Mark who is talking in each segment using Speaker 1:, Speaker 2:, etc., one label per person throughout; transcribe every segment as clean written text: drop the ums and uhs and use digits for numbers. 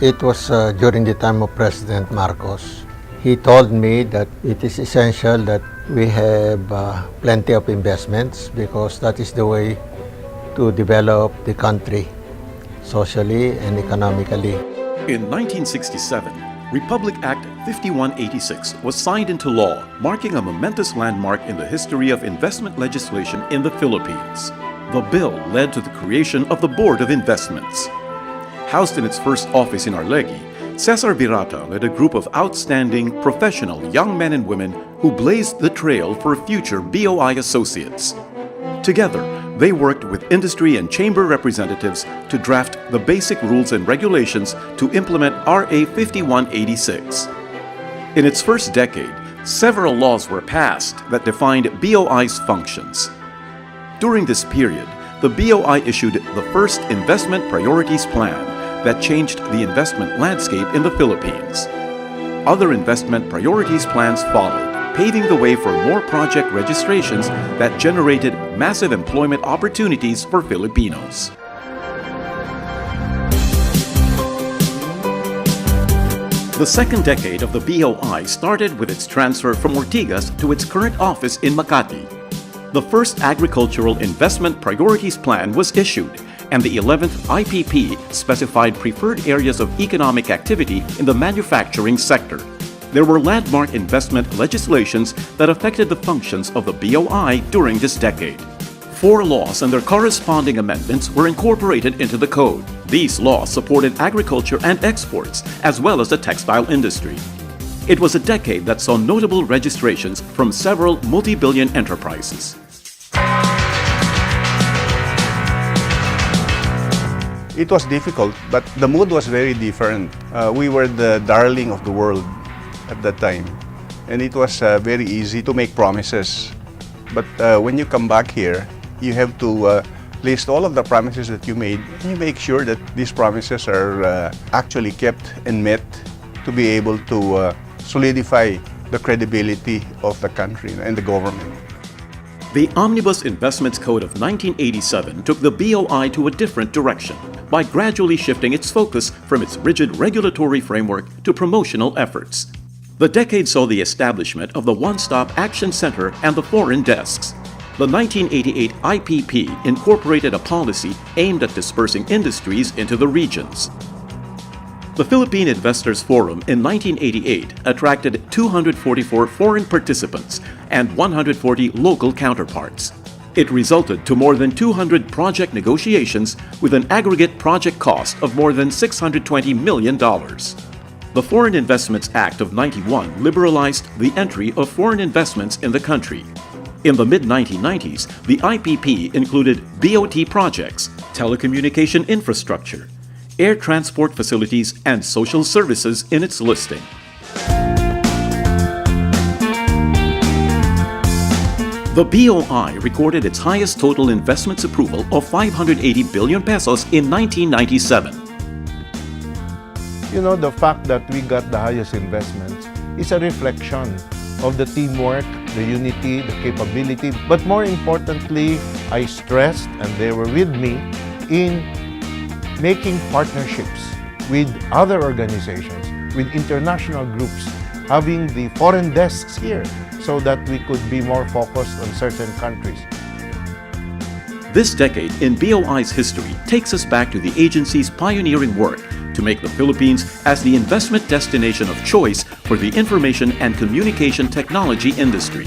Speaker 1: It was during the time of President Marcos. He told me that it is essential that we have plenty of investments because that is the way to develop the country socially and economically.
Speaker 2: In 1967, Republic Act 5186 was signed into law, marking a momentous landmark in the history of investment legislation in the Philippines. The bill led to the creation of the Board of Investments. Housed in its first office in Arlegui, Cesar Virata led a group of outstanding, professional young men and women who blazed the trail for future BOI associates. Together, they worked with industry and chamber representatives to draft the basic rules and regulations to implement RA 5186. In its first decade, several laws were passed that defined BOI's functions. During this period, the BOI issued the first Investment Priorities Plan that changed the investment landscape in the Philippines. Other investment priorities plans followed, paving the way for more project registrations that generated massive employment opportunities for Filipinos. The second decade of the BOI started with its transfer from Ortigas to its current office in Makati. The first Agricultural Investment Priorities Plan was issued, and the 11th IPP specified preferred areas of economic activity in the manufacturing sector. There were landmark investment legislations that affected the functions of the BOI during this decade. 4 laws and their corresponding amendments were incorporated into the code. These laws supported agriculture and exports, as well as the textile industry. It was a decade that saw notable registrations from several multi-billion enterprises.
Speaker 3: It was difficult, but the mood was very different. We were the darling of the world at that time, and it was very easy to make promises. But when you come back here, you have to list all of the promises that you made, and you make sure that these promises are actually kept and met to be able to solidify the credibility of the country and the government.
Speaker 2: The Omnibus Investments Code of 1987 took the BOI to a different direction by gradually shifting its focus from its rigid regulatory framework to promotional efforts. The decade saw the establishment of the One-Stop Action Center and the foreign desks. The 1988 IPP incorporated a policy aimed at dispersing industries into the regions. The Philippine Investors Forum in 1988 attracted 244 foreign participants and 140 local counterparts. It resulted to more than 200 project negotiations with an aggregate project cost of more than $620 million. The Foreign Investments Act of '91 liberalized the entry of foreign investments in the country. In the mid-1990s, the IPP included BOT projects, telecommunication infrastructure, air transport facilities, and social services in its listing. The BOI recorded its highest total investments approval of 580 billion pesos in 1997.
Speaker 4: You know, the fact that we got the highest investments is a reflection of the teamwork, the unity, the capability. But more importantly, I stressed, and they were with me, in making partnerships with other organizations, with international groups, having the foreign desks here so that we could be more focused on certain countries.
Speaker 2: This decade in BOI's history takes us back to the agency's pioneering work to make the Philippines as the investment destination of choice for the information and communication technology industry.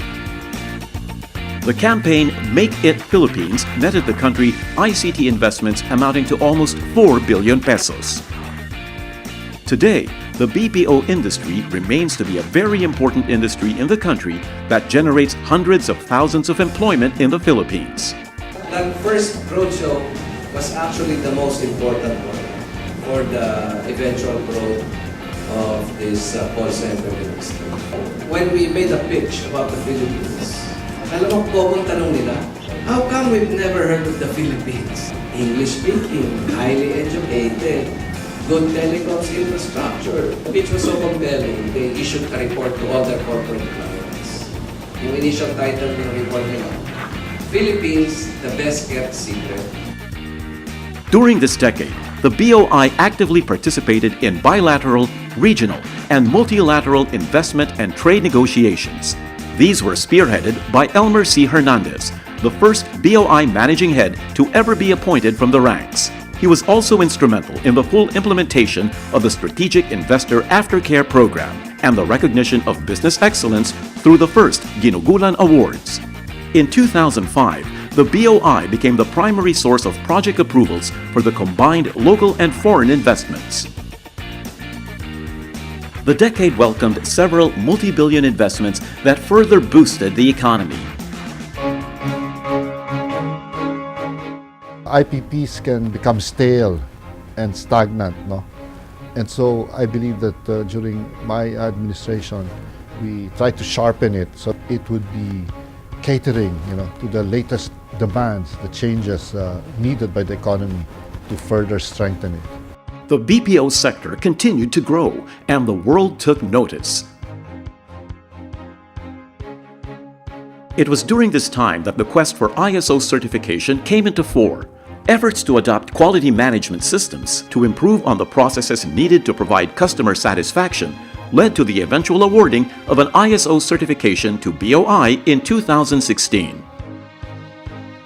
Speaker 2: The campaign Make It Philippines netted the country ICT investments amounting to almost 4 billion pesos. Today, the BPO industry remains to be a very important industry in the country that generates hundreds of thousands of employment in the Philippines.
Speaker 5: That first roadshow was actually the most important one for the eventual growth of this call center industry. When we made a pitch about the Philippines, alam mo, common tanong nila, how come we've never heard of the Philippines? English speaking, highly educated, good telecoms infrastructure. The pitch was so compelling, they issued a report to all their corporate clients. Yung initial title ng report nila, Philippines, the best kept secret.
Speaker 2: During this decade, the BOI actively participated in bilateral, regional, and multilateral investment and trade negotiations. These were spearheaded by Elmer C. Hernandez, the first BOI managing head to ever be appointed from the ranks. He was also instrumental in the full implementation of the Strategic Investor Aftercare Program and the recognition of business excellence through the first Ginugulan Awards. In 2005, the BOI became the primary source of project approvals for the combined local and foreign investments. The decade welcomed several multi-billion investments that further boosted the economy.
Speaker 6: IPPs can become stale and stagnant, no? And so I believe that during my administration, we tried to sharpen it so it would be catering, to the latest demands, the changes needed by the economy to further strengthen it.
Speaker 2: The BPO sector continued to grow, and the world took notice. It was during this time that the quest for ISO certification came into fore. Efforts to adopt quality management systems to improve on the processes needed to provide customer satisfaction led to the eventual awarding of an ISO certification to BOI in 2016.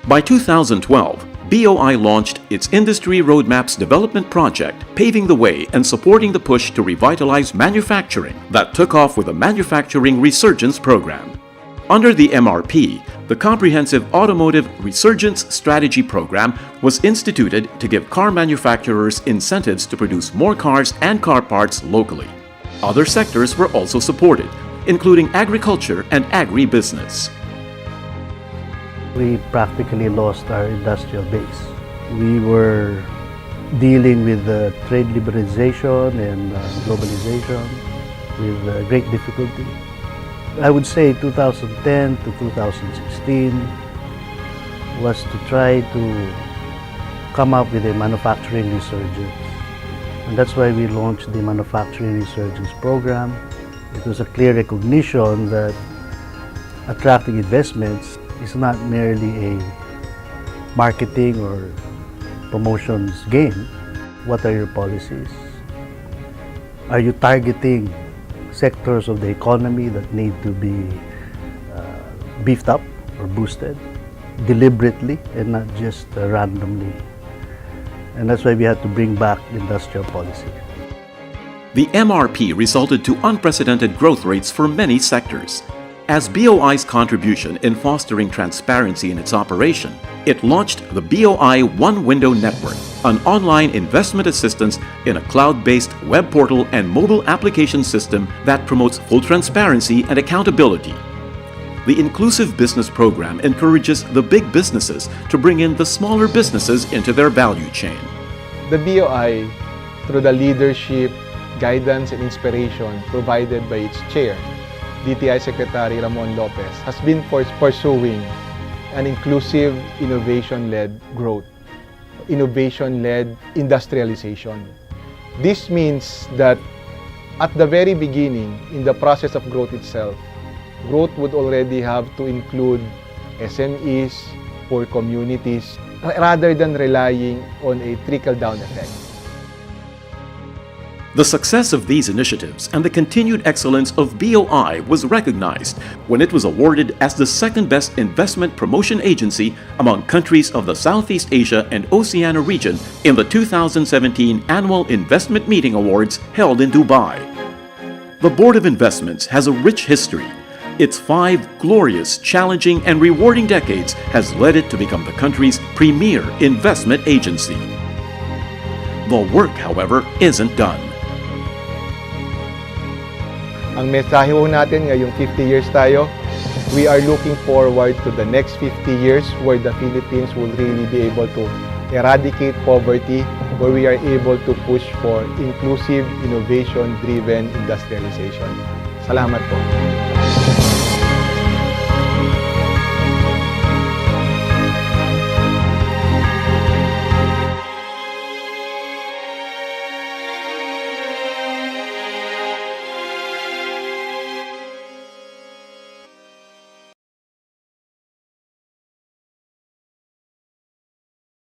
Speaker 2: By 2012, BOI launched its Industry Roadmaps Development Project, paving the way and supporting the push to revitalize manufacturing that took off with the Manufacturing Resurgence Program. Under the MRP, the Comprehensive Automotive Resurgence Strategy Program was instituted to give car manufacturers incentives to produce more cars and car parts locally. Other sectors were also supported, including agriculture and agribusiness.
Speaker 7: We practically lost our industrial base. We were dealing with trade liberalization and globalization with great difficulty. I would say 2010 to 2016 was to try to come up with a manufacturing resurgence. And that's why we launched the Manufacturing Resurgence Program. It was a clear recognition that attracting investments is not merely a marketing or promotions game. What are your policies? Are you targeting sectors of the economy that need to be beefed up or boosted deliberately and not just randomly? And that's why we had to bring back industrial policy.
Speaker 2: The MRP resulted to unprecedented growth rates for many sectors. As BOI's contribution in fostering transparency in its operation, it launched the BOI One Window Network, an online investment assistance in a cloud-based web portal and mobile application system that promotes full transparency and accountability. The Inclusive Business Program encourages the big businesses to bring in the smaller businesses into their value chain.
Speaker 8: The BOI, through the leadership, guidance, and inspiration provided by its chair, DTI Secretary Ramon Lopez, has been pursuing an inclusive, innovation-led growth, innovation-led industrialization. This means that at the very beginning, in the process of growth itself, growth would already have to include SMEs, poor communities, rather than relying on a trickle-down effect.
Speaker 2: The success of these initiatives and the continued excellence of BOI was recognized when it was awarded as the second-best investment promotion agency among countries of the Southeast Asia and Oceania region in the 2017 Annual Investment Meeting Awards held in Dubai. The Board of Investments has a rich history. Its 5 glorious, challenging, and rewarding decades has led it to become the country's premier investment agency. The work, however, isn't done.
Speaker 8: Ang mensahe po natin ngayong 50 years tayo, we are looking forward to the next 50 years where the Philippines will really be able to eradicate poverty, where we are able to push for inclusive, innovation-driven industrialization. Salamat po.